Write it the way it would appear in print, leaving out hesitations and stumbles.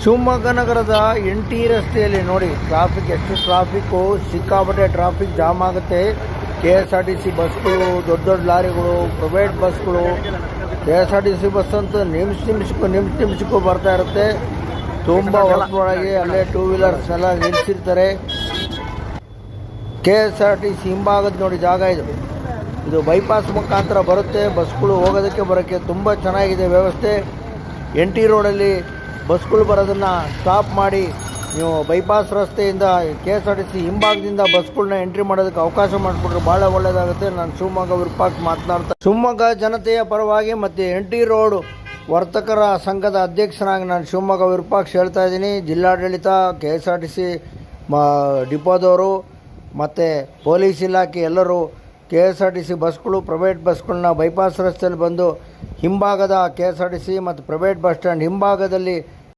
ಶಿವಮೊಗ್ಗ ನಗರದ NT ರಸ್ತೆಯಲ್ಲಿ ನೋಡಿ ಎಷ್ಟು ಟ್ರಾಫಿಕ್ಕು, ಸಿಕ್ಕಾಪಟ್ಟೆ ಟ್ರಾಫಿಕ್ ಜಾಮ್ ಆಗುತ್ತೆ. KSRTC ಬಸ್ಗಳು, ದೊಡ್ಡ ದೊಡ್ಡ ಲಾರಿಗಳು, ಪ್ರೈವೇಟ್ ಬಸ್ಗಳು. KSRTC ಬಸ್ ಅಂತೂ ನಿಮಿಷಕ್ಕೂ ಬರ್ತಾ ಇರುತ್ತೆ. ತುಂಬ ವರ್ಷದೊಳಗೆ ಅಲ್ಲೇ 2 ವೀಲರ್ಸ್ ಎಲ್ಲ ನಿಲ್ಲಿಸಿರ್ತಾರೆ. KSRTC ಹಿಂಭಾಗದ ನೋಡಿ ಜಾಗ ಇದು ಬೈಪಾಸ್ ಮುಖಾಂತರ ಬರುತ್ತೆ. ಬಸ್ಗಳು ಹೋಗೋದಕ್ಕೆ ಬರೋಕ್ಕೆ ತುಂಬ ಚೆನ್ನಾಗಿದೆ ವ್ಯವಸ್ಥೆ. NT ರೋಡಲ್ಲಿ ಬಸ್ಗಳು ಬರೋದನ್ನು ಸ್ಟಾಪ್ ಮಾಡಿ ನೀವು ಬೈಪಾಸ್ ರಸ್ತೆಯಿಂದ KSRTC ಹಿಂಭಾಗದಿಂದ ಬಸ್ಗಳನ್ನ ಎಂಟ್ರಿ ಮಾಡೋದಕ್ಕೆ ಅವಕಾಶ ಮಾಡಿಕೊಟ್ರೆ ಭಾಳ ಒಳ್ಳೆಯದಾಗುತ್ತೆ. ನಾನು ಶಿವಮೊಗ್ಗ ವಿರೂಪಾಕ್ಷ ಮಾತನಾಡ್ತಾ, ಶಿವಮೊಗ್ಗ ಜನತೆಯ ಪರವಾಗಿ ಮತ್ತು NT ರೋಡ್ ವರ್ತಕರ ಸಂಘದ ಅಧ್ಯಕ್ಷನಾಗಿ ನಾನು ಶಿವಮೊಗ್ಗ ವಿರೂಪಾಕ್ಷ ಹೇಳ್ತಾ ಇದ್ದೀನಿ. ಜಿಲ್ಲಾಡಳಿತ, KSRTC ಡಿಪೋದವರು ಮತ್ತು ಪೊಲೀಸ್ ಇಲಾಖೆ ಎಲ್ಲರೂ KSRTC ಬಸ್ಗಳು, ಪ್ರೈವೇಟ್ ಬಸ್ಗಳನ್ನ ಬೈಪಾಸ್ ರಸ್ತೆಯಲ್ಲಿ ಬಂದು ಹಿಂಭಾಗದ KSRTC ಮತ್ತು ಪ್ರೈವೇಟ್ ಬಸ್ ಸ್ಟ್ಯಾಂಡ್ ಹಿಂಭಾಗದಲ್ಲಿ